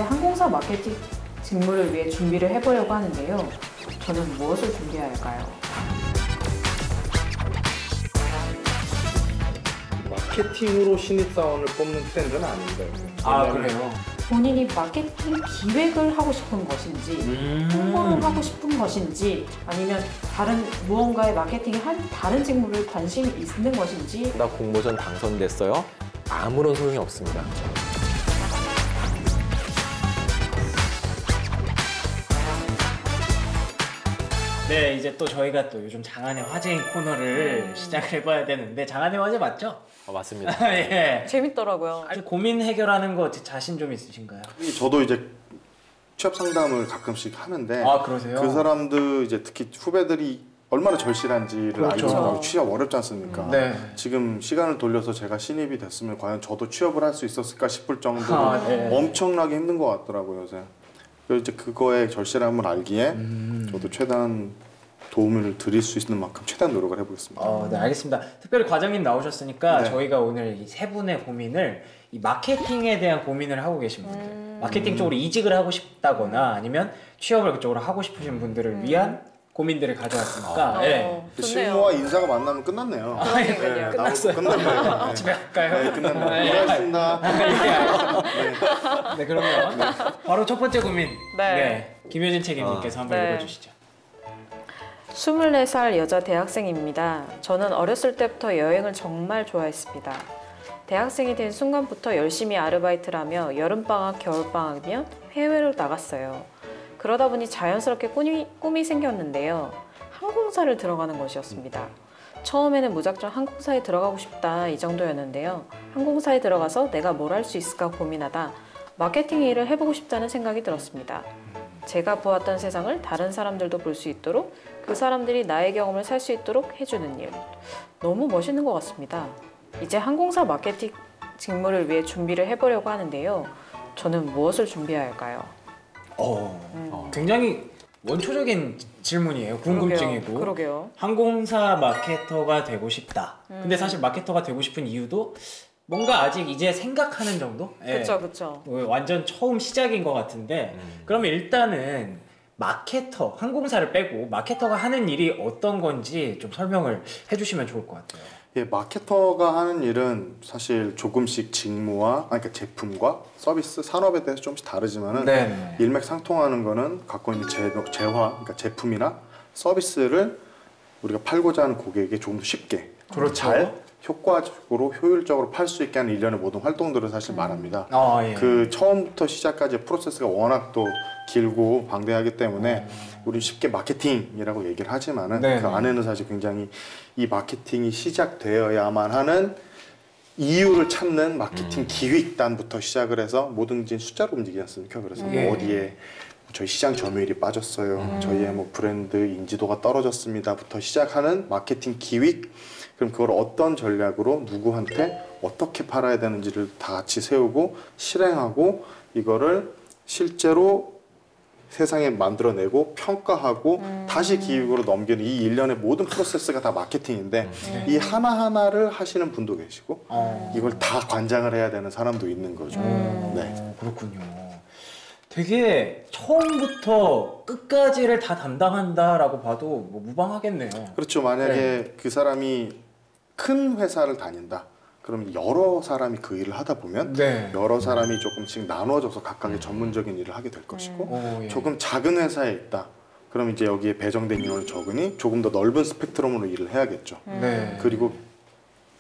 이제 항공사 마케팅 직무를 위해 준비를 해보려고 하는데요. 저는 무엇을 준비해야 할까요? 마케팅으로 신입사원을 뽑는 트렌드는 아닙니다. 아, 그래요? 본인이 마케팅 기획을 하고 싶은 것인지 홍보를 하고 싶은 것인지 아니면 다른 무언가의 마케팅에 다른 직무를 관심이 있는 것인지 나 공모전 당선됐어요? 아무런 소용이 없습니다. 네, 이제 또 저희가 또 요즘 장안의 화제인 코너를 시작을 해봐야 되는데 장안의 화제 맞죠? 맞습니다. 예. 재밌더라고요. 아주 고민 해결하는 거 자신 좀 있으신가요? 저도 이제 취업 상담을 가끔씩 하는데 아, 그러세요? 그 사람들 이제 특히 후배들이 얼마나 절실한지를 그렇죠. 알게 된다고. 취업 어렵지 않습니까? 네. 지금 시간을 돌려서 제가 신입이 됐으면 과연 저도 취업을 할 수 있었을까 싶을 정도로 네. 엄청나게 힘든 것 같더라고요, 요새. 그래서 이제 그거의 절실함을 알기에 저도 최대한 도움을 드릴 수 있는 만큼 최대한 노력을 해보겠습니다. 네, 알겠습니다. 특별히 과장님 나오셨으니까 네. 저희가 오늘 이 세 분의 고민을 이 마케팅에 대한 고민을 하고 계신 분들, 마케팅 쪽으로 이직을 하고 싶다거나 아니면 취업을 그쪽으로 하고 싶으신 분들을 위한 고민들을 가져왔으니까 예. 실무와 인사가 만나면 끝났네요. 그러니까요. 끝났어요. 끝났네요. 네. 집에 갈까요? 네, 끝났네요. 네. 고맙습니다. 네, 그러면 바로 첫 번째 고민. 네. 김효진 책임님께서 한번 네. 읽어주시죠. 24살 여자 대학생입니다. 저는 어렸을 때부터 여행을 정말 좋아했습니다. 대학생이 된 순간부터 열심히 아르바이트를 하며 여름방학, 겨울방학이면 해외로 나갔어요. 그러다 보니 자연스럽게 꿈이 생겼는데요. 항공사를 들어가는 것이었습니다. 처음에는 무작정 항공사에 들어가고 싶다 이 정도였는데요. 항공사에 들어가서 내가 뭘 할 수 있을까 고민하다 마케팅 일을 해보고 싶다는 생각이 들었습니다. 제가 보았던 세상을 다른 사람들도 볼 수 있도록 그 사람들이 나의 경험을 살 수 있도록 해주는 일. 너무 멋있는 것 같습니다. 이제 항공사 마케팅 직무를 위해 준비를 해보려고 하는데요. 저는 무엇을 준비해야 할까요? 굉장히 원초적인 질문이에요. 궁금증이고. 그러게요. 항공사 마케터가 되고 싶다. 근데 사실 마케터가 되고 싶은 이유도 뭔가 아직 이제 생각하는 정도? 그렇죠, 그렇죠. 완전 처음 시작인 것 같은데 그러면 일단은 마케터, 항공사를 빼고 마케터가 하는 일이 어떤 건지 좀 설명을 해주시면 좋을 것 같아요. 예, 마케터가 하는 일은 사실 조금씩 직무와 그러니까 제품과 서비스, 산업에 대해서 조금씩 다르지만은 네. 일맥상통하는 거는 갖고 있는 재화, 그러니까 제품이나 서비스를 우리가 팔고자 하는 고객에게 조금 더 쉽게 그렇죠. 잘 효과적으로 효율적으로 팔 수 있게 하는 일련의 모든 활동들을 사실 말합니다. 예. 그 처음부터 시작까지 프로세스가 워낙 또 길고 방대하기 때문에 우리 쉽게 마케팅이라고 얘기를 하지만은 네. 그 안에는 사실 굉장히 이 마케팅이 시작되어야만 하는 이유를 찾는 마케팅 기획단부터 시작을 해서 뭐든지 숫자로 움직이지 않습니까? 그래서 뭐 어디에 저희 시장 점유율이 빠졌어요. 저희의 뭐 브랜드 인지도가 떨어졌습니다부터 시작하는 마케팅 기획. 그럼 그걸 어떤 전략으로 누구한테 어떻게 팔아야 되는지를 다 같이 세우고 실행하고 이거를 실제로 세상에 만들어내고 평가하고 다시 기획으로 넘기는 이 일련의 모든 프로세스가 다 마케팅인데 이 하나하나를 하시는 분도 계시고 이걸 다 관장을 해야 되는 사람도 있는 거죠. 네. 그렇군요. 되게 처음부터 끝까지를 다 담당한다라고 봐도 뭐 무방하겠네요. 그렇죠. 만약에 그 사람이 큰 회사를 다닌다. 그럼 여러 사람이 그 일을 하다 보면 여러 사람이 조금씩 나눠져서 각각의 전문적인 일을 하게 될 것이고 조금 작은 회사에 있다. 그럼 이제 여기에 배정된 인원이 적으니 조금 더 넓은 스펙트럼으로 일을 해야겠죠. 그리고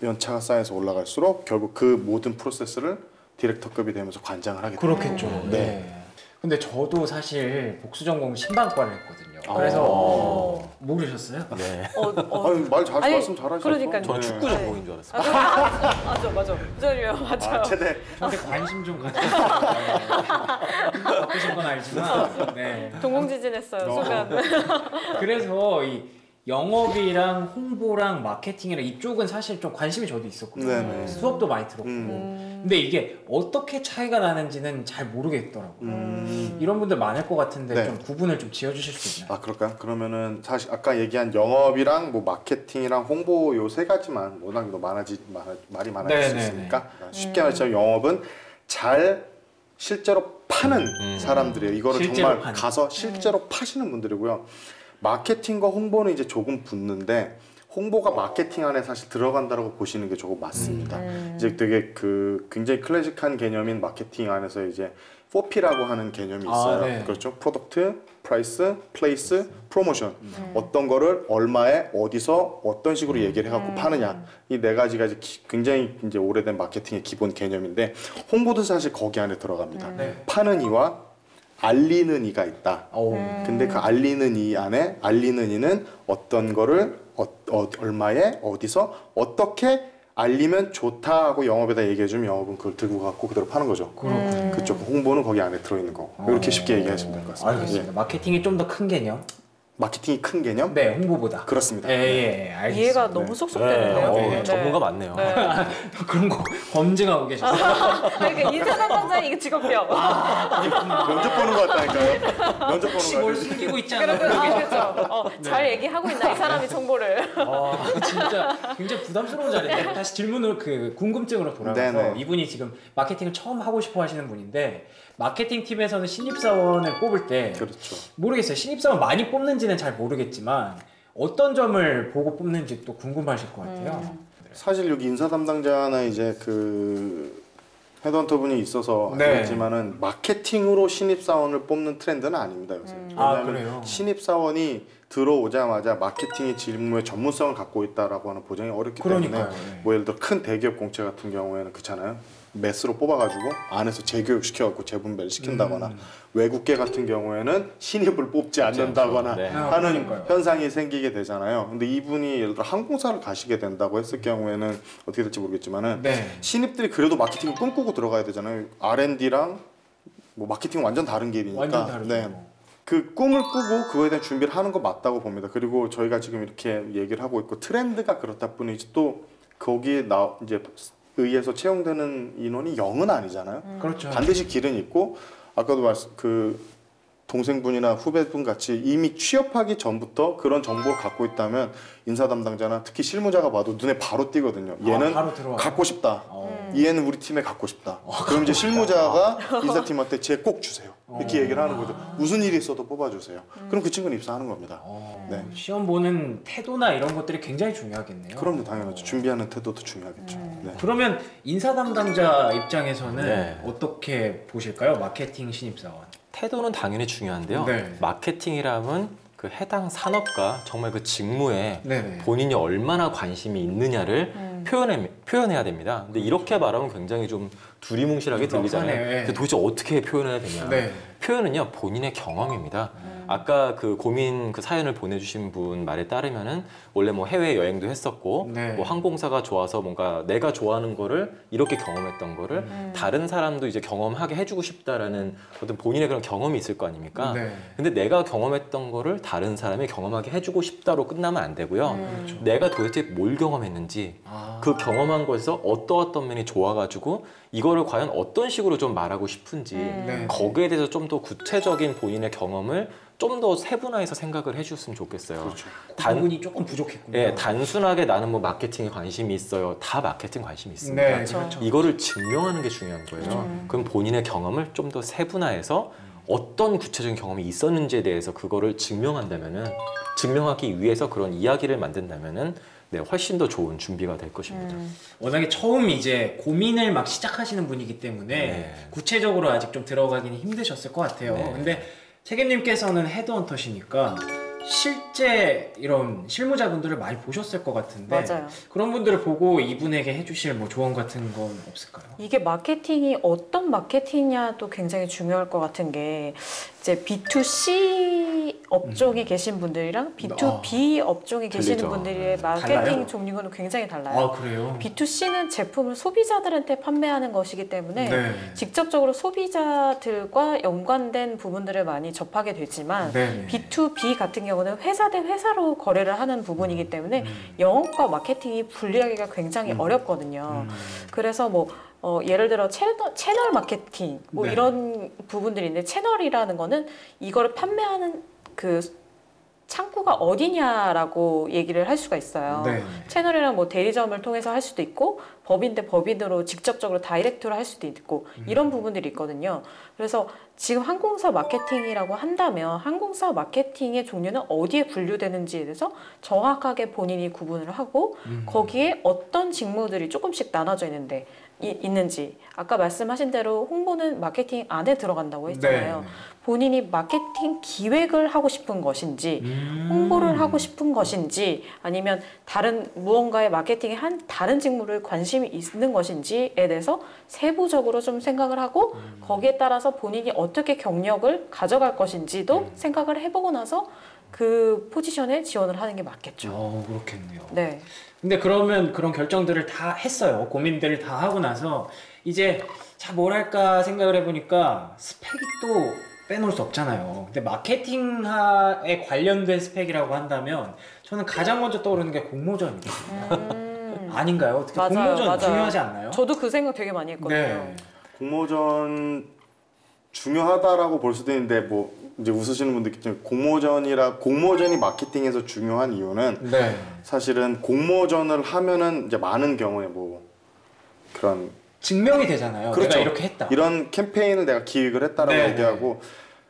연차가 쌓여서 올라갈수록 결국 그 모든 프로세스를 디렉터급이 되면서 관장을 하게 됩니다. 그렇겠죠. 네. 근데 저도 사실 복수 전공 신방과를 했거든요. 그래서 모르셨어요? 네. 아니, 말씀 잘하시죠. 그러니까요. 저는 축구 전공인 줄 알았어요. 맞아. 부자리요, 맞아요. 최대. 근데 관심 좀 가져주세요. 바쁘신 건 알지만. 네. 동공지진했어요, 순간. 그래서 이 영업이랑 홍보랑 마케팅이랑 이쪽은 사실 좀 관심이 저도 있었거든요. 네네. 수업도 많이 들었고. 근데 이게 어떻게 차이가 나는지는 잘 모르겠더라고요. 이런 분들 많을 것 같은데 네. 좀 구분을 좀 지어주실 수 있나요? 아, 그럴까요? 그러면은 사실 아까 얘기한 영업이랑 뭐 마케팅이랑 홍보 요 세 가지만 워낙 말이 많아질 수 있으니까 쉽게 말해서 영업은 잘 실제로 파는 사람들이에요. 이거를 실제로 정말 파는. 가서 실제로 파시는 분들이고요. 마케팅과 홍보는 이제 조금 붙는데 홍보가 마케팅 안에 사실 들어간다고 보시는 게 조금 맞습니다. 이제 되게 그 굉장히 클래식한 개념인 마케팅 안에서 이제 4P라고 하는 개념이 있어요. 네. 그렇죠. 프로덕트, 프라이스, 플레이스, 프로모션. 어떤 거를 얼마에 어디서 어떤 식으로 얘기를 해갖고 파느냐. 이 네 가지가 이제 굉장히 이제 오래된 마케팅의 기본 개념인데 홍보도 사실 거기 안에 들어갑니다. 네. 파는 이와 알리는 이가 있다. 오. 근데 그 알리는 이 안에 알리는 이는 어떤 거를 얼마에 어디서 어떻게 알리면 좋다 하고 영업에다 얘기해주면 영업은 그걸 들고 갖고 그대로 파는 거죠. 그쪽 홍보는 거기 안에 들어있는 거. 이렇게 쉽게 얘기하시면 될 것 같습니다. 알겠습니다. 예. 마케팅이 좀 더 큰 개념? 마케팅이 큰 개념? 네, 홍보보다. 그렇습니다. 예, 알겠습니다. 이해가 너무 쏙쏙 되는데요. 네. 전문가 맞네요. 네. 그런 거 검증하고 계셨어요. 그러니까 인사단 강사 이게 직업병. 면접 보는 거 같다니까요. 면접 혹시 보는 뭘 거 숨기고 있지 그러면 않나요? 네. 그렇죠. 잘 얘기하고 있나 이 사람이 정보를. 진짜 굉장히 부담스러운 자리인데 다시 질문을 그 궁금증으로 돌아가서 네네. 이분이 지금 마케팅을 처음 하고 싶어 하시는 분인데 마케팅 팀에서는 신입사원을 뽑을 때 그렇죠. 모르겠어요. 신입사원 많이 뽑는지는 잘 모르겠지만 어떤 점을 보고 뽑는지 또 궁금하실 것 같아요. 사실 여기 인사 담당자나 이제 그 헤드헌터 분이 있어서 네. 알겠지만은 마케팅으로 신입사원을 뽑는 트렌드는 아닙니다 요새. 아, 왜냐하면 그래요? 신입사원이 들어오자마자 마케팅의 직무의 전문성을 갖고 있다라고 하는 보장이 어렵기 때문에 그러니까요. 네. 뭐 예를 들어 큰 대기업 공채 같은 경우에는 그렇잖아요. 매스로 뽑아가지고 안에서 재교육 시켜갖고 재분배를 시킨다거나 외국계 같은 경우에는 신입을 뽑지 않는다거나 네. 하는 그러니까요. 현상이 생기게 되잖아요. 근데 이분이 예를 들어 항공사를 가시게 된다고 했을 경우에는 어떻게 될지 모르겠지만은 네. 신입들이 그래도 마케팅을 꿈꾸고 들어가야 되잖아요. R&D랑 뭐 마케팅은 완전 다른 길이니까. 완전 다르죠. 네. 그 꿈을 꾸고 그거에 대한 준비를 하는 거 맞다고 봅니다. 그리고 저희가 지금 이렇게 얘기를 하고 있고 트렌드가 그렇다 뿐이지 또 거기에 이제 의해서 채용되는 인원이 0은 아니잖아요. 그렇죠. 반드시 길은 있고 아까도 그 동생분이나 후배분 같이 이미 취업하기 전부터 그런 정보를 갖고 있다면 인사 담당자나 특히 실무자가 봐도 눈에 바로 띄거든요. 얘는 바로 들어와요? 갖고 싶다. 얘는 우리 팀에 갖고 싶다. 그럼 이제 실무자가 인사팀한테 쟤 꼭 주세요. 이렇게 얘기를 하는 거죠. 무슨 일이 있어도 뽑아주세요. 그럼 그 친구는 입사하는 겁니다. 네. 시험 보는 태도나 이런 것들이 굉장히 중요하겠네요. 그럼요, 당연하죠. 준비하는 태도도 중요하겠죠. 네. 그러면 인사 담당자 입장에서는 네. 어떻게 보실까요? 마케팅 신입사원. 태도는 당연히 중요한데요. 네. 마케팅이라면 그 해당 산업과 정말 그 직무에 네네. 본인이 얼마나 관심이 있느냐를 표현해야 됩니다. 근데 이렇게 말하면 굉장히 좀 두리뭉실하게 들리잖아요. 그렇네요. 예. 근데 도대체 어떻게 표현해야 되냐? 네. 표현은요 본인의 경험입니다. 아까 그 고민 그 사연을 보내주신 분 말에 따르면은 원래 뭐 해외 여행도 했었고 네. 뭐 항공사가 좋아서 뭔가 내가 좋아하는 거를 이렇게 경험했던 거를 다른 사람도 이제 경험하게 해주고 싶다라는 어떤 본인의 그런 경험이 있을 거 아닙니까? 네. 근데 내가 경험했던 거를 다른 사람이 경험하게 해주고 싶다로 끝나면 안 되고요. 내가 도대체 뭘 경험했는지 그 경험한 것에서 어떤 면이 좋아가지고 이거를 과연 어떤 식으로 좀 말하고 싶은지 네. 거기에 대해서 좀 더 구체적인 본인의 경험을 좀 더 세분화해서 생각을 해주셨으면 좋겠어요. 그렇죠. 부분이 조금 부족했군요. 예, 단순하게 나는 뭐 마케팅에 관심이 있어요. 다 마케팅 관심이 있습니다. 네, 그렇죠. 이거를 증명하는 게 중요한 거예요. 그럼 본인의 경험을 좀 더 세분화해서 어떤 구체적인 경험이 있었는지에 대해서 그거를 증명하기 위해서 그런 이야기를 만든다면은 네, 훨씬 더 좋은 준비가 될 것입니다. 워낙에 처음 이제 고민을 막 시작하시는 분이기 때문에 네. 구체적으로 아직 좀 들어가기는 힘드셨을 것 같아요. 네. 근데 책임님께서는 헤드헌터시니까 실제 이런 실무자분들을 많이 보셨을 것 같은데 맞아요. 그런 분들을 보고 이분에게 해주실 뭐 조언 같은 건 없을까요? 이게 마케팅이 어떤 마케팅이냐도 굉장히 중요할 것 같은 게 이제 B2C 업종에 계신 분들이랑 B2B 업종에 계시는 틀리죠. 분들의 마케팅 달라요? 종류는 굉장히 달라요. 아 그래요? B2C는 제품을 소비자들한테 판매하는 것이기 때문에 네. 직접적으로 소비자들과 연관된 부분들을 많이 접하게 되지만 네. B2B 같은 경우는 회사 대 회사로 거래를 하는 부분이기 때문에 영업과 마케팅이 분리하기가 굉장히 어렵거든요. 그래서 뭐 예를 들어 채널 마케팅 뭐 네. 이런 부분들인데 채널이라는 거는 이거를 판매하는 그 창구가 어디냐라고 얘기를 할 수가 있어요. 네. 채널이랑 뭐 대리점을 통해서 할 수도 있고 법인 대 법인으로 직접적으로 다이렉트로 할 수도 있고 이런 부분들이 있거든요. 그래서 지금 항공사 마케팅이라고 한다면 항공사 마케팅의 종류는 어디에 분류되는지에 대해서 정확하게 본인이 구분을 하고 거기에 어떤 직무들이 조금씩 나눠져 있는지 아까 말씀하신 대로 홍보는 마케팅 안에 들어간다고 했잖아요. 네. 본인이 마케팅 기획을 하고 싶은 것인지 홍보를 하고 싶은 것인지 아니면 다른 무언가의 마케팅의 다른 직무를 관심이 있는 것인지에 대해서 세부적으로 좀 생각을 하고 거기에 따라서 본인이 어떻게 경력을 가져갈 것인지도 생각을 해보고 나서 그 포지션에 지원을 하는 게 맞겠죠. 그렇겠네요. 네. 근데 그러면 그런 결정들을 다 했어요. 고민들을 다 하고 나서 이제 자 뭐랄까 생각을 해보니까 스펙이 또 빼놓을 수 없잖아요. 근데 마케팅에 관련된 스펙이라고 한다면 저는 가장 먼저 떠오르는 게 공모전입니다. 아닌가요? 어떻게 맞아요, 공모전 맞아요. 중요하지 않나요? 저도 그 생각 되게 많이 했거든요. 네. 공모전 중요하다라고 볼 수도 있는데 뭐 이제 웃으시는 분들 있겠지만 공모전이 마케팅에서 중요한 이유는 네. 사실은 공모전을 하면은 이제 많은 경우에 뭐 그런 증명이 되잖아요. 그렇죠. 내가 이렇게 했다. 이런 캠페인을 내가 기획을 했다라고 네. 얘기하고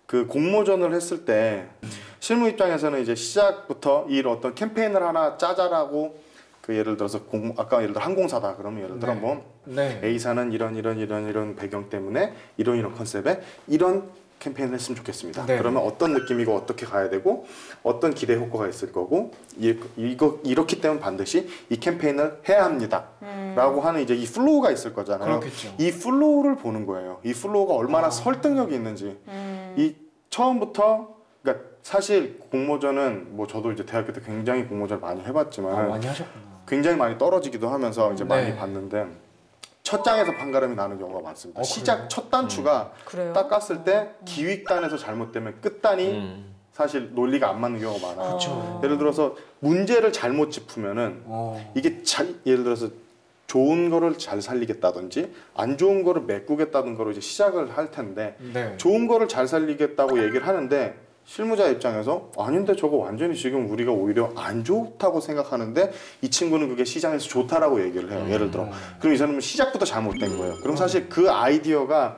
그 공모전을 했을 때 실무 입장에서는 이제 시작부터 이 어떤 캠페인을 하나 짜자라고 그 예를 들어서 아까 예를 들어 항공사다 그러면 예를 들어 네. 뭐 네. A사는 이런 배경 때문에 이런 컨셉에 이런 캠페인을 했으면 좋겠습니다. 네. 그러면 어떤 느낌이고 어떻게 가야 되고 어떤 기대 효과가 있을 거고 이렇기 때문에 반드시 이 캠페인을 해야 합니다. 라고 하는 이제 이 플로우가 있을 거잖아요. 그렇겠죠. 이 플로우를 보는 거예요. 이 플로우가 얼마나 설득력이 있는지. 이 처음부터 그러니까 사실 공모전은 뭐 저도 이제 대학교 때 굉장히 공모전을 많이 해봤지만 많이 하셨구나. 굉장히 많이 떨어지기도 하면서 이제 네. 많이 봤는데 첫 장에서 판가름이 나는 경우가 많습니다. 시작 그래요? 첫 단추가 그래요? 딱 깠을 때 기획단에서 잘못되면 끝단이 사실 논리가 안 맞는 경우가 많아요. 그렇죠. 예를 들어서 문제를 잘못 짚으면은 이게 예를 들어서 좋은 거를 잘 살리겠다든지 안 좋은 거를 메꾸겠다는 거로 이제 시작을 할 텐데 네. 좋은 거를 잘 살리겠다고 얘기를 하는데 실무자 입장에서 아닌데 저거 완전히 지금 우리가 오히려 안 좋다고 생각하는데 이 친구는 그게 시장에서 좋다라고 얘기를 해요. 예를 들어. 그럼 이 사람은 시작부터 잘못된 거예요. 그럼 사실 그 아이디어가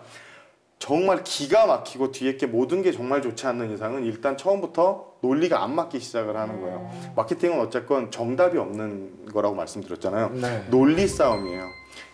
정말 기가 막히고 뒤에 게 모든 게 정말 좋지 않는 이상은 일단 처음부터 논리가 안 맞기 시작을 하는 거예요. 마케팅은 어쨌건 정답이 없는 거라고 말씀드렸잖아요. 네. 논리 싸움이에요.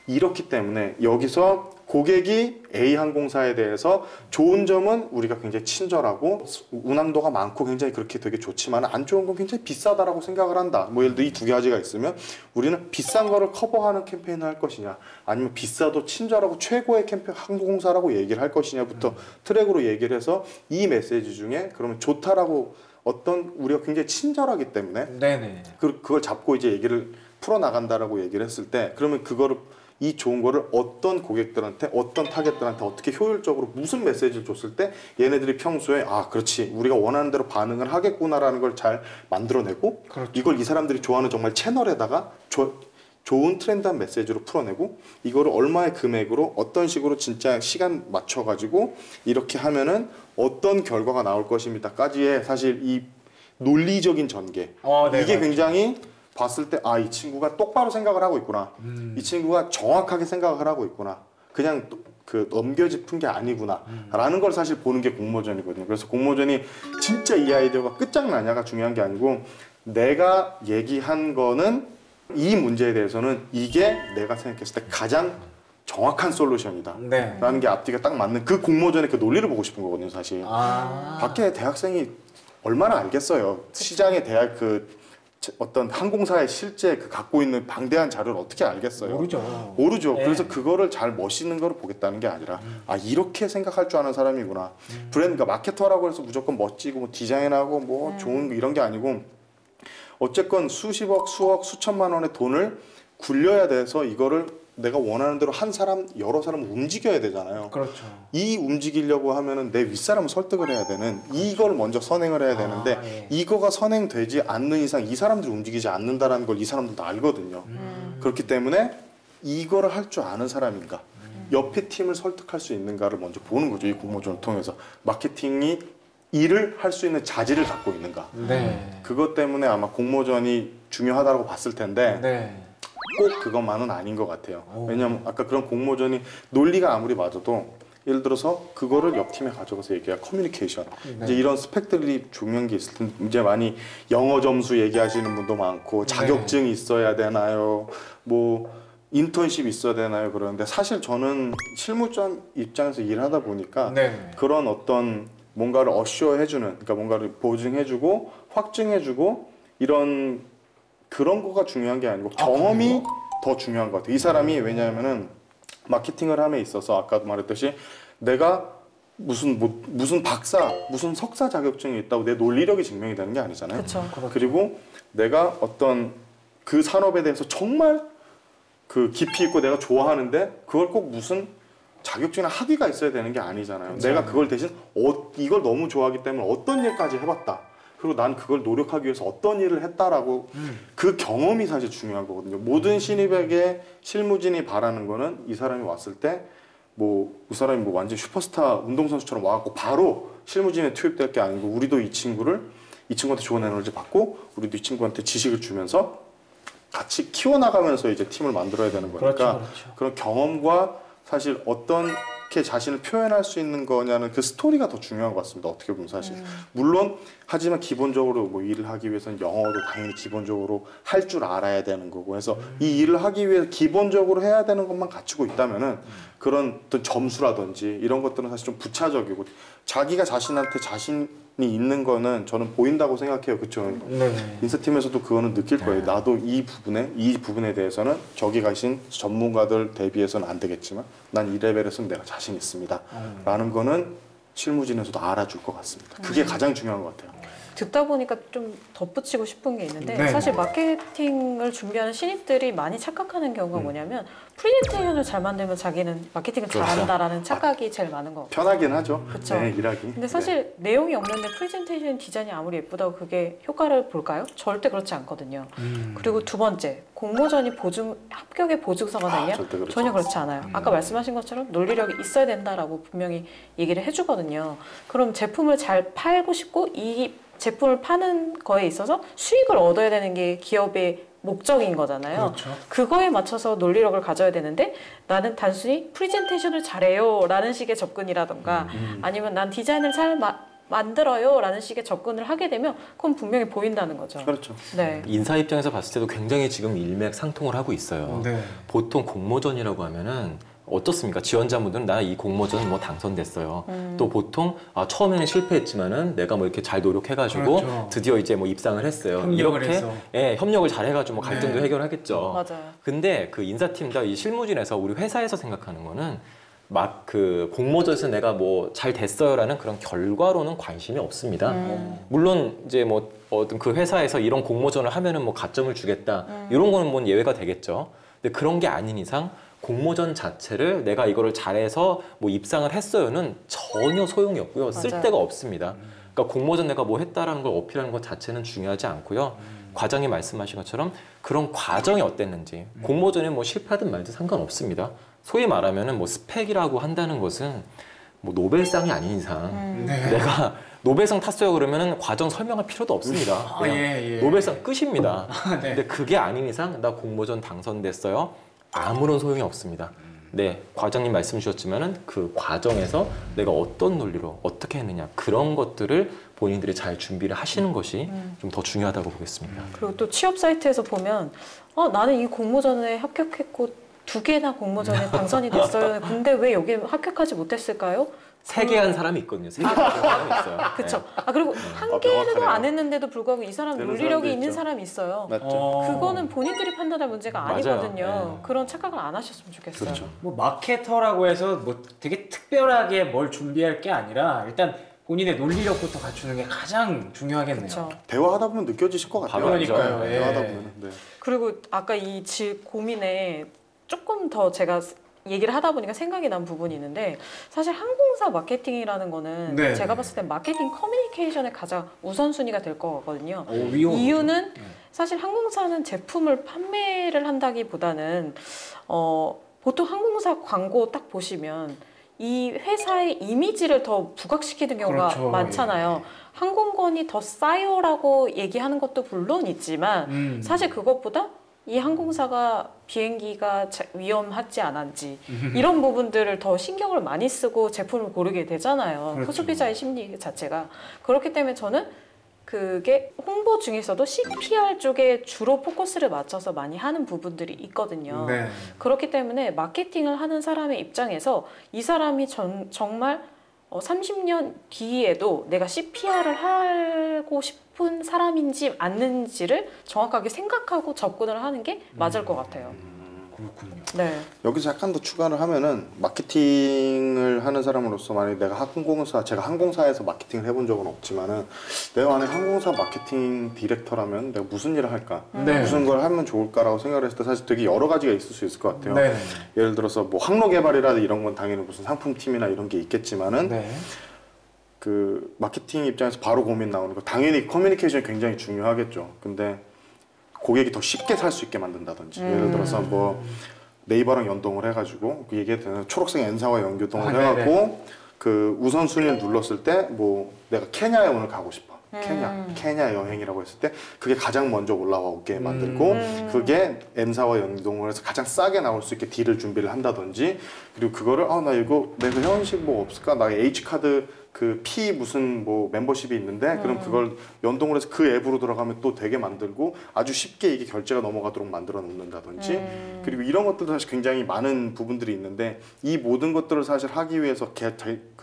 이렇기 때문에 여기서 고객이 A항공사에 대해서 좋은 점은 우리가 굉장히 친절하고 운항도가 많고 굉장히 그렇게 되게 좋지만 안 좋은 건 굉장히 비싸다라고 생각을 한다. 뭐 예를 들어 이 두 가지가 있으면 우리는 비싼 거를 커버하는 캠페인을 할 것이냐 아니면 비싸도 친절하고 최고의 캠페인 항공사라고 얘기를 할 것이냐부터 트랙으로 얘기를 해서 이 메시지 중에 그러면 좋다라고 어떤 우리가 굉장히 친절하기 때문에 네네. 그걸 잡고 이제 얘기를 풀어나간다라고 얘기를 했을 때 그러면 그거를 이 좋은 거를 어떤 고객들한테 어떤 타겟들한테 어떻게 효율적으로 무슨 메시지를 줬을 때 얘네들이 평소에 아 그렇지 우리가 원하는 대로 반응을 하겠구나라는 걸 잘 만들어내고 그렇죠. 이걸 이 사람들이 좋아하는 정말 채널에다가 좋은 트렌드한 메시지로 풀어내고 이거를 얼마의 금액으로 어떤 식으로 진짜 시간 맞춰가지고 이렇게 하면은 어떤 결과가 나올 것입니다까지의 사실 이 논리적인 전개 네, 이게 맞죠. 굉장히 봤을 때 아 이 친구가 똑바로 생각을 하고 있구나 이 친구가 정확하게 생각을 하고 있구나 그냥 그 넘겨짚은 게 아니구나 라는 걸 사실 보는 게 공모전이거든요. 그래서 공모전이 진짜 이 아이디어가 끝장나냐가 중요한 게 아니고 내가 얘기한 거는 이 문제에 대해서는 이게 내가 생각했을 때 가장 정확한 솔루션이다 네. 라는 게 앞뒤가 딱 맞는 그 공모전의 그 논리를 보고 싶은 거거든요 사실. 밖에 대학생이 얼마나 알겠어요. 시장의 대학 어떤 항공사의 실제 갖고 있는 방대한 자료를 어떻게 알겠어요? 모르죠. 네. 그래서 그거를 잘 멋있는 거를 보겠다는 게 아니라 아 이렇게 생각할 줄 아는 사람이구나. 브랜드가 마케터라고 해서 무조건 멋지고 뭐 디자인하고 뭐 좋은 거 이런 게 아니고 어쨌건 수십억, 수억, 수천만 원의 돈을 굴려야 돼서 이거를 내가 원하는 대로 한 사람, 여러 사람을 움직여야 되잖아요. 그렇죠. 이 움직이려고 하면은 내 윗사람을 설득을 해야 되는 이걸 먼저 선행을 해야 되는데 예. 이거가 선행되지 않는 이상 이 사람들이 움직이지 않는다라는 걸 이 사람들도 알거든요. 그렇기 때문에 이거를 할 줄 아는 사람인가 옆에 팀을 설득할 수 있는가를 먼저 보는 거죠. 이 공모전을 통해서 마케팅이 일을 할 수 있는 자질을 갖고 있는가. 네. 그것 때문에 아마 공모전이 중요하다고 봤을 텐데 네. 꼭 그것만은 아닌 것 같아요. 왜냐하면 아까 그런 공모전이 논리가 아무리 맞아도 예를 들어서 그거를 옆 팀에 가져가서 얘기할 커뮤니케이션 이제 이런 스펙들이 중요한 게 있을 텐데 이제 많이 영어 점수 얘기하시는 분도 많고 자격증이 있어야 되나요? 뭐 인턴십 있어야 되나요? 그러는데 사실 저는 실무자 입장에서 일하다 보니까 그런 어떤 뭔가를 어슈어 해주는 그러니까 뭔가를 보증해주고 확증해주고 이런 그런 거가 중요한 게 아니고 경험이 더 중요한 것 같아요. 이 사람이 왜냐하면은 마케팅을 함에 있어서 아까도 말했듯이 내가 무슨 박사, 무슨 석사 자격증이 있다고 내 논리력이 증명이 되는 게 아니잖아요. 그쵸. 그리고 내가 어떤 그 산업에 대해서 정말 그 깊이 있고 내가 좋아하는데 그걸 꼭 무슨 자격증이나 학위가 있어야 되는 게 아니잖아요. 그쵸. 내가 그걸 대신 이걸 너무 좋아하기 때문에 어떤 일까지 해봤다. 그리고 난 그걸 노력하기 위해서 어떤 일을 했다라고 그 경험이 사실 중요한 거거든요. 모든 신입에게 실무진이 바라는 거는 이 사람이 왔을 때 뭐 이 사람이 뭐 완전 슈퍼스타 운동선수처럼 와갖고 바로 실무진에 투입될 게 아니고 우리도 이 친구한테 좋은 에너지 받고 우리도 이 친구한테 지식을 주면서 같이 키워나가면서 이제 팀을 만들어야 되는 거니까 그렇죠. 그런 경험과 사실 어떻게 자신을 표현할 수 있는 거냐는 그 스토리가 더 중요한 것 같습니다. 어떻게 보면 사실 물론 하지만 기본적으로 뭐 일을 하기 위해서는 영어도 당연히 기본적으로 할 줄 알아야 되는 거고 해서 이 일을 하기 위해서 기본적으로 해야 되는 것만 갖추고 있다면은 그런 어떤 점수라든지 이런 것들은 사실 좀 부차적이고 자기가 자신한테 자신이 있는 거는 저는 보인다고 생각해요. 그렇죠? 인사팀에서도 그거는 느낄 거예요. 나도 이 부분에 대해서는 저기 가신 전문가들 대비해서는 안 되겠지만 난 이 레벨에서는 내가 자신 있습니다. 라는 거는 실무진에서도 알아줄 것 같습니다. 그게 가장 중요한 것 같아요. 듣다 보니까 좀 덧붙이고 싶은 게 있는데 사실 마케팅을 준비하는 신입들이 많이 착각하는 경우가 뭐냐면 프레젠테이션을 잘 만들면 자기는 마케팅을 잘한다라는 착각이 제일 많은 것 같아요. 편하긴 하죠. 그쵸? 네, 일하기. 근데 사실 내용이 없는데 프레젠테이션 디자인이 아무리 예쁘다고 그게 효과를 볼까요? 절대 그렇지 않거든요. 그리고 두 번째, 공모전이 합격의 보증서가 되냐? 전혀 그렇지 않아요. 아까 말씀하신 것처럼 논리력이 있어야 된다라고 분명히 얘기를 해주거든요. 그럼 제품을 잘 팔고 싶고 이 제품을 파는 거에 있어서 수익을 얻어야 되는 게 기업의 목적인 거잖아요. 그렇죠. 그거에 맞춰서 논리력을 가져야 되는데 나는 단순히 프레젠테이션을 잘해요 라는 식의 접근이라던가 아니면 난 디자인을 잘 만들어요 라는 식의 접근을 하게 되면 그건 분명히 보인다는 거죠. 그렇죠. 네. 인사 입장에서 봤을 때도 굉장히 지금 일맥상통을 하고 있어요. 보통 공모전이라고 하면은 어떻습니까? 지원자분들은 나 이 공모전 뭐 당선됐어요. 또 보통 처음에는 실패했지만은 내가 뭐 이렇게 잘 노력해가지고 드디어 이제 뭐 입상을 했어요. 협력을 이렇게 해서. 예, 협력을 잘 해가지고 뭐 갈등도 해결하겠죠. 맞아요. 근데 그 인사팀과 이 실무진에서 우리 회사에서 생각하는 거는 막 그 공모전에서 내가 뭐 잘 됐어요라는 그런 결과로는 관심이 없습니다. 물론 이제 뭐 어떤 그 회사에서 이런 공모전을 하면은 뭐 가점을 주겠다 이런 거는 뭐 예외가 되겠죠. 근데 그런 게 아닌 이상 공모전 자체를 내가 이거를 잘해서 뭐 입상을 했어요는 전혀 소용이 없고요. 쓸데가 없습니다. 그러니까 공모전 내가 뭐 했다라는 걸 어필하는 것 자체는 중요하지 않고요. 과장이 말씀하신 것처럼 그런 과정이 어땠는지 공모전에 뭐 실패하든 말든 상관없습니다. 소위 말하면은 뭐 스펙이라고 한다는 것은 뭐 노벨상이 아닌 이상 내가 노벨상 탔어요 그러면은 과정 설명할 필요도 없습니다. 노벨상 끝입니다. 근데 그게 아닌 이상 나 공모전 당선됐어요. 아무런 소용이 없습니다. 네, 과장님 말씀 주셨지만은 그 과정에서 내가 어떤 논리로 어떻게 했느냐 그런 것들을 본인들이 잘 준비를 하시는 것이 좀 더 중요하다고 보겠습니다. 그리고 또 취업 사이트에서 보면 나는 이 공모전에 합격했고 2개나 공모전에 당선이 됐어요. 근데 왜 여기 합격하지 못했을까요? 3개 한 사람이 있거든요. 3개 한 사람이 있어요. 그렇죠. 네. 그리고 한 개도 안 했는데도 불구하고 이 사람 되는 논리력이 사람도 있는 있죠. 사람이 있어요. 맞죠. 그거는 본인들이 판단할 문제가 맞아요. 아니거든요. 네. 그런 착각을 안 하셨으면 좋겠어요. 그렇죠. 뭐 마케터라고 해서 뭐 되게 특별하게 뭘 준비할 게 아니라 일단 본인의 논리력부터 갖추는 게 가장 중요하겠네요. 그렇죠. 대화하다 보면 느껴지실 것 같아요. 그러니까요. 네, 예. 대화하다 보면. 네. 그리고 아까 이 고민에 조금 더 제가 얘기를 하다 보니까 생각이 난 부분이 있는데 사실 항공사 마케팅이라는 거는 제가 봤을 때 마케팅 커뮤니케이션의 가장 우선순위가 될 것 같거든요. 이유는 사실 항공사는 제품을 판매를 한다기보다는 보통 항공사 광고 딱 보시면 이 회사의 이미지를 더 부각시키는 경우가 많잖아요. 항공권이 더 싸요라고 얘기하는 것도 물론 있지만 사실 그것보다 이 항공사가 비행기가 위험하지 않은지 이런 부분들을 더 신경을 많이 쓰고 제품을 고르게 되잖아요. 그렇죠. 소비자의 심리 자체가. 그렇기 때문에 저는 그게 홍보 중에서도 CPR 쪽에 주로 포커스를 맞춰서 많이 하는 부분들이 있거든요. 네. 그렇기 때문에 마케팅을 하는 사람의 입장에서 이 사람이 정말 30년 뒤에도 내가 CPR을 하고 싶은 사람인지 아닌지를 정확하게 생각하고 접근을 하는 게 맞을 것 같아요. 그렇군요. 네. 여기서 약간 더 추가를 하면은 마케팅을 하는 사람으로서 만약에 내가 제가 항공사에서 마케팅을 해본 적은 없지만은 내가 만약에 항공사 마케팅 디렉터라면 내가 무슨 일을 할까? 네. 무슨 걸 하면 좋을까라고 생각을 했을 때 사실 되게 여러 가지가 있을 수 있을 것 같아요. 네. 예를 들어서 뭐 항로 개발이라든지 이런 건 당연히 무슨 상품팀이나 이런 게 있겠지만은 네. 그 마케팅 입장에서 바로 고민 나오는 거 당연히 커뮤니케이션이 굉장히 중요하겠죠. 근데 고객이 더 쉽게 살 수 있게 만든다든지 예를 들어서 뭐 네이버랑 연동을 해가지고 그 얘기에 되는 초록색 N사와 연결동을 해갖고 그 우선순위를 눌렀을 때 뭐 내가 케냐에 오늘 가고 싶어. 케냐 여행이라고 했을 때 그게 가장 먼저 올라오게 만들고 그게 N사와 연동을 해서 가장 싸게 나올 수 있게 딜을 준비를 한다든지 그리고 그거를 나 이거 내가 회원식 뭐 없을까? 나 H카드 그 P 무슨 뭐 멤버십이 있는데 그럼 그걸 연동을 해서 그 앱으로 들어가면 또 되게 만들고 아주 쉽게 이게 결제가 넘어가도록 만들어 놓는다든지 그리고 이런 것들도 사실 굉장히 많은 부분들이 있는데 이 모든 것들을 사실 하기 위해서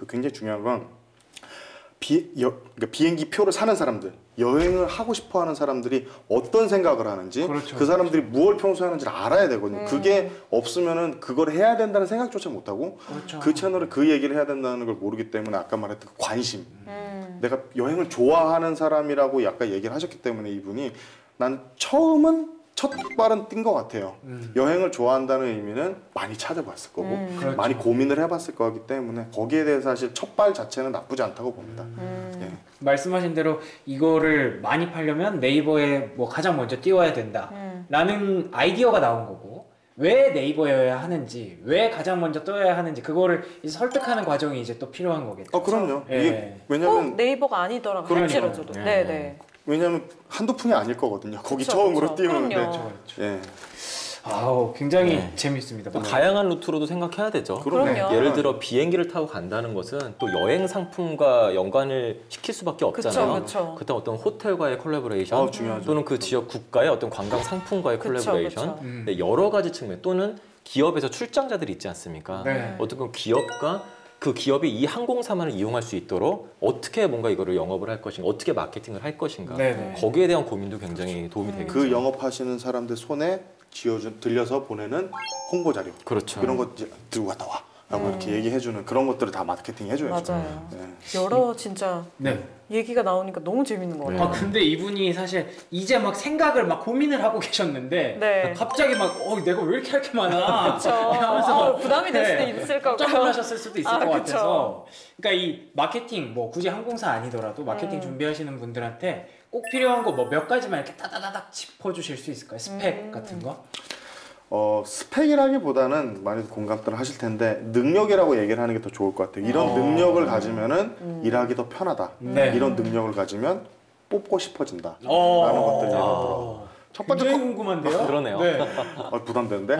굉장히 중요한 건 그러니까 비행기 표를 사는 사람들, 여행을 하고 싶어 하는 사람들이 어떤 생각을 하는지, 그렇죠, 그 사람들이 무엇을 평소에 하는지를 알아야 되거든요. 그게 없으면은 그걸 해야 된다는 생각조차 못하고, 그렇죠. 그 채널에 그 얘기를 해야 된다는 걸 모르기 때문에 아까 말했던 그 관심. 내가 여행을 좋아하는 사람이라고 약간 얘기를 하셨기 때문에 이분이 난 처음은 첫 발은 뛴 것 같아요. 여행을 좋아한다는 의미는 많이 찾아봤을 거고 그렇죠. 많이 고민을 해봤을 거기 때문에 거기에 대해서 사실 첫 발 자체는 나쁘지 않다고 봅니다. 예. 말씀하신 대로 이거를 많이 팔려면 네이버에 뭐 가장 먼저 띄워야 된다라는 아이디어가 나온 거고 왜 네이버여야 하는지 왜 가장 먼저 떠야 하는지 그거를 이제 설득하는 과정이 이제 또 필요한 거겠죠. 그럼요. 예. 이게 왜냐면 꼭 네이버가 아니더라고요. 그러니까요. 실제로도. 예. 네네. 왜냐면 한두 푼이 아닐 거거든요. 거기 그쵸, 처음으로 그쵸. 띄우는데. 그럼요. 그렇죠. 예. 아우 굉장히 네. 재밌습니다. 또 다양한 루트로도 생각해야 되죠. 그럼요. 예를 들어 비행기를 타고 간다는 것은 또 여행 상품과 연관을 시킬 수밖에 없잖아요. 그쵸. 그다음 어떤 호텔과의 콜라보레이션 중요하죠. 또는 그 지역 국가의 어떤 관광 상품과의 그쵸, 콜라보레이션 그쵸. 네, 여러 가지 측면 또는 기업에서 출장자들이 있지 않습니까? 네. 어떤 그 기업과 그 기업이 이 항공사만을 이용할 수 있도록 어떻게 뭔가 이거를 영업을 할 것인가, 어떻게 마케팅을 할 것인가, 네네. 거기에 대한 고민도 굉장히 도움이 되겠죠. 그 영업하시는 사람들 손에 들려서 보내는 홍보 자료. 그렇죠. 그런 거 이제 들고 갔다 와. 라고 이렇게 얘기해주는 그런 것들을 다 마케팅 해줘야죠. 맞아요. 네. 여러 진짜 네. 얘기가 나오니까 너무 재밌는 것 같아요. 아 근데 이분이 사실 이제 막 생각을 막 고민을 하고 계셨는데 네. 갑자기 막 내가 왜 이렇게 할 게 많아? 그쵸. 하면서 부담이 될 수도 있을 거고요. 깜짝 놀라셨을 수도 있을 아, 것 그쵸. 같아서 그러니까 이 마케팅 뭐 굳이 항공사 아니더라도 마케팅 준비하시는 분들한테 꼭 필요한 거 뭐 몇 가지만 이렇게 따다다닥 짚어주실 수 있을까요? 스펙 같은 거? 스펙이라기보다는 많이 공감들을 하실 텐데 능력이라고 얘기를 하는 게 더 좋을 것 같아요. 이런 능력을 가지면은 일하기 더 편하다. 네. 이런 능력을 가지면 뽑고 싶어진다. 어. 라는 것들 예를 들어. 첫 번째 굉장히 궁금한데요? 그러네요. 네. 부담되는데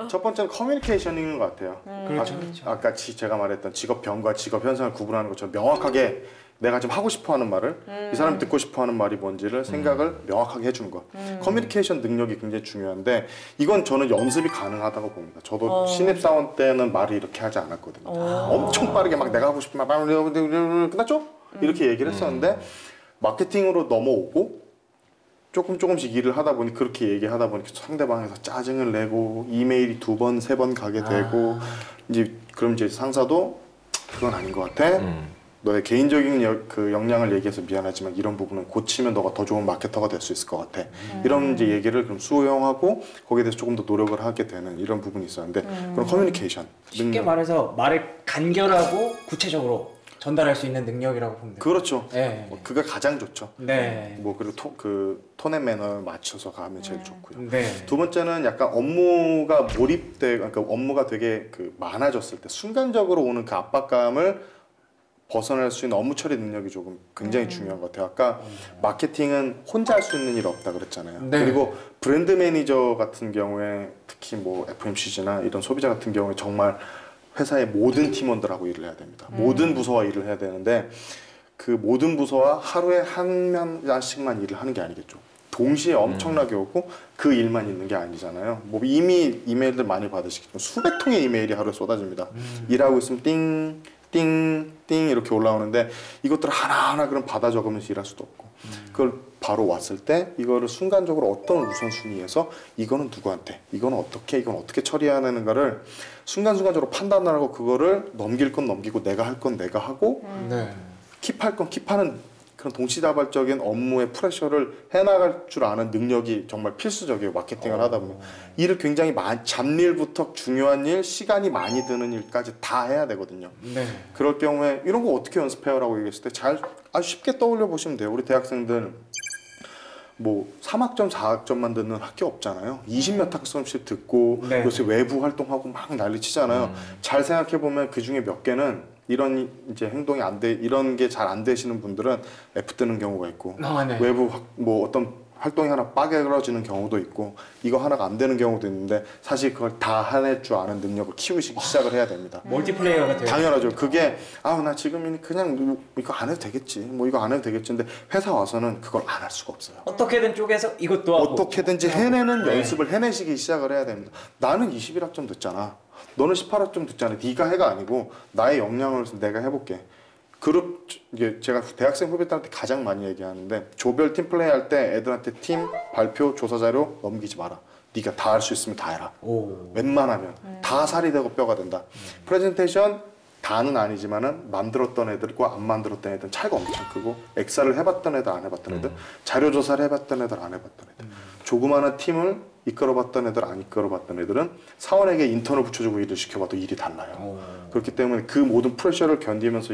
첫 번째는 커뮤니케이션인 것 같아요. 그렇죠, 그렇죠. 아까 제가 말했던 직업병과 직업 현상을 구분하는 것처럼 명확하게 내가 지금 하고 싶어하는 말을 이 사람이 듣고 싶어하는 말이 뭔지를 생각을 명확하게 해주는 것. 커뮤니케이션 능력이 굉장히 중요한데 이건 저는 연습이 가능하다고 봅니다. 저도 신입사원 때는 말을 이렇게 하지 않았거든요. 엄청 빠르게 막 내가 하고 싶은 말 끝났죠? 이렇게 얘기를 했었는데 마케팅으로 넘어오고 조금씩 일을 하다 보니 그렇게 얘기하다 보니 상대방에서 짜증을 내고 이메일이 2번, 3번 가게 되고 이제 그럼 이제 상사도 그건 아닌 것 같아. 너의 개인적인 그 역량을 얘기해서 미안하지만 이런 부분은 고치면 너가 더 좋은 마케터가 될 수 있을 것 같아. 이런 이제 얘기를 그럼 수용하고 거기에 대해서 조금 더 노력을 하게 되는 이런 부분이 있었는데 그런 커뮤니케이션 쉽게 능력. 말해서 말을 간결하고 구체적으로 전달할 수 있는 능력이라고 보면 돼요. 그렇죠. 네. 그가 가장 좋죠. 네. 뭐 그리고 톤앤 매너에 맞춰서 가면 제일 좋고요. 네. 두 번째는 약간 업무가 그러니까 업무가 되게 그 많아졌을 때 순간적으로 오는 그 압박감을 벗어날 수 있는 업무 처리 능력이 조금 굉장히 중요한 것 같아요. 아까 마케팅은 혼자 할 수 있는 일 없다 그랬잖아요. 네. 그리고 브랜드 매니저 같은 경우에 특히 뭐 FMCG나 이런 소비자 같은 경우에 정말 회사의 모든 팀원들하고 일을 해야 됩니다. 모든 부서와 일을 해야 되는데 그 모든 부서와 하루에 한 명씩만 일을 하는 게 아니겠죠. 동시에 엄청나게 오고 그 일만 있는 게 아니잖아요. 뭐 이미 이메일들 많이 받으시겠지만 수백 통의 이메일이 하루에 쏟아집니다. 일하고 있으면 띵 이렇게 올라오는데 이것들을 하나하나 그럼 받아 적으면서 일할 수도 없고 그걸 바로 왔을 때 이거를 순간적으로 어떤 우선순위에서 이거는 누구한테 이건 어떻게 처리해야 하는가를 순간순간적으로 판단을 하고 그거를 넘길 건 넘기고 내가 할 건 내가 하고 네. 킵할 건 킵하는 그런 동시다발적인 업무의 프레셔를 해나갈 줄 아는 능력이 정말 필수적이에요. 마케팅을 하다 보면 일을 굉장히 잡일부터 중요한 일, 시간이 많이 드는 일까지 다 해야 되거든요. 네. 그럴 경우에 이런 거 어떻게 연습해요라고 얘기했을 때 아주 쉽게 떠올려 보시면 돼요. 우리 대학생들 뭐 3학점, 4학점만 듣는 학교 없잖아요. 20몇 학점씩 듣고 네. 요새 외부 활동하고 막 난리 치잖아요. 잘 생각해 보면 그 중에 몇 개는 이런 이제 행동이 안 돼, 이런 게 잘 안 되시는 분들은 F 뜨는 경우가 있고 네. 외부 뭐 어떤 활동이 하나 빠개러지는 경우도 있고 이거 하나가 안 되는 경우도 있는데 사실 그걸 다 해낼 줄 아는 능력을 키우기 시작을 해야 됩니다. 멀티플레이어가 돼요. 당연하죠. 그게 나 지금 그냥 이거 안 해도 되겠지. 뭐 이거 안 해도 되겠지. 근데 회사 와서는 그걸 안 할 수가 없어요. 어떻게든 쪼개서 이것도 하고 어떻게든지 해내는 네. 연습을 해내시기 시작을 해야 됩니다. 나는 21학점 듣잖아. 너는 18학점 듣잖아. 네가 해가 아니고 나의 역량을 내가 해볼게. 그룹 이게 제가 대학생 후배들한테 가장 많이 얘기하는데 조별 팀 플레이 할 때 애들한테 팀 발표 조사 자료 넘기지 마라. 네가 다 할 수 있으면 다 해라. 웬만하면 다 살이 되고 뼈가 된다. 프레젠테이션 다는 아니지만은 만들었던 애들과 안 만들었던 애들은 차이가 엄청 크고 엑셀을 해봤던 애들 안 해봤던 애들 자료 조사를 해봤던 애들 안 해봤던 애들 조그마한 팀을 이끌어봤던 애들 안 이끌어봤던 애들은 사원에게 인턴을 붙여주고 일을 시켜봐도 일이 달라요. 그렇기 때문에 그 모든 프레셔를 견디면서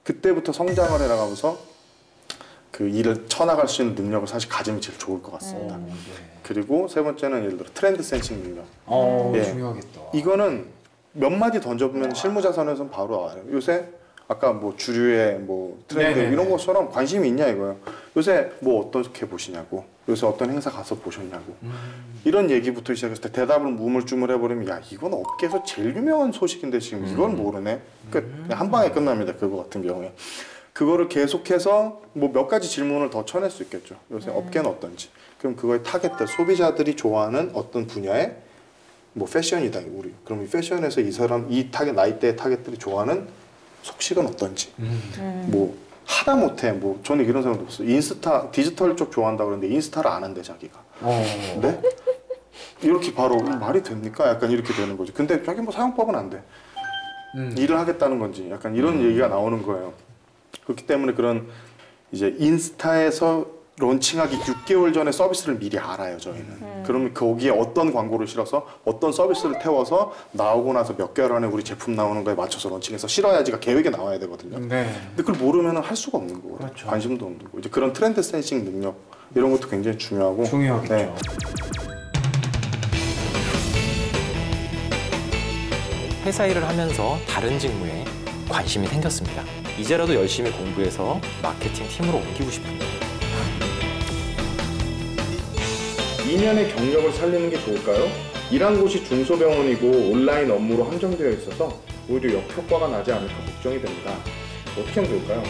그때부터 성장을 해나가면서 그 일을 쳐나갈 수 있는 능력을 사실 가지면 제일 좋을 것 같습니다. 네. 그리고 세 번째는 예를 들어 트렌드 센싱 능력. 예. 중요하겠다. 이거는 몇 마디 던져보면 실무자선에서는 바로 알아요. 요새 아까 뭐 주류의 뭐 트렌드 네네네. 이런 것처럼 관심이 있냐 이거예요. 요새 뭐 어떻게 보시냐고, 요새 어떤 행사 가서 보셨냐고 이런 얘기부터 시작했을 때 대답을 우물쭈물 해버리면 야 이건 업계에서 제일 유명한 소식인데 지금 이걸 모르네. 끝. 한 방에 끝납니다. 그거 같은 경우에. 그거를 계속해서 뭐 몇 가지 질문을 더 쳐낼 수 있겠죠. 요새 업계는 어떤지. 그럼 그거의 타겟들, 소비자들이 좋아하는 어떤 분야의 뭐 패션이다 우리. 그럼 이 패션에서 이 사람 이 타겟 나이대의 타겟들이 좋아하는 속식은 어떤지. 뭐 하다 못해 뭐 저는 이런 생각도 없어요. 인스타 디지털 쪽 좋아한다 그러는데 인스타를 안 한대 자기가. 네? 이렇게 바로 말이 됩니까? 약간 이렇게 되는 거죠. 근데 자기 뭐 사용법은 안 돼. 일을 하겠다는 건지 약간 이런 얘기가 나오는 거예요. 그렇기 때문에 그런 이제 인스타에서 론칭하기 6개월 전에 서비스를 미리 알아요 저희는. 그러면 거기에 어떤 광고를 실어서 어떤 서비스를 태워서 나오고 나서 몇 개월 안에 우리 제품 나오는 거에 맞춰서 론칭해서 실어야지가 계획에 나와야 되거든요. 네. 근데 그걸 모르면 할 수가 없는 거고 그렇죠. 관심도 없는 거고 이제 그런 트렌드 센싱 능력 이런 것도 굉장히 중요하고 중요하겠죠. 네. 회사 일을 하면서 다른 직무에 관심이 생겼습니다. 이제라도 열심히 공부해서 마케팅 팀으로 옮기고 싶은데 2년의 경력을 살리는 게 좋을까요? 일한 곳이 중소병원이고 온라인 업무로 한정되어 있어서 오히려 역효과가 나지 않을까 걱정이 됩니다. 어떻게 하면 좋을까요?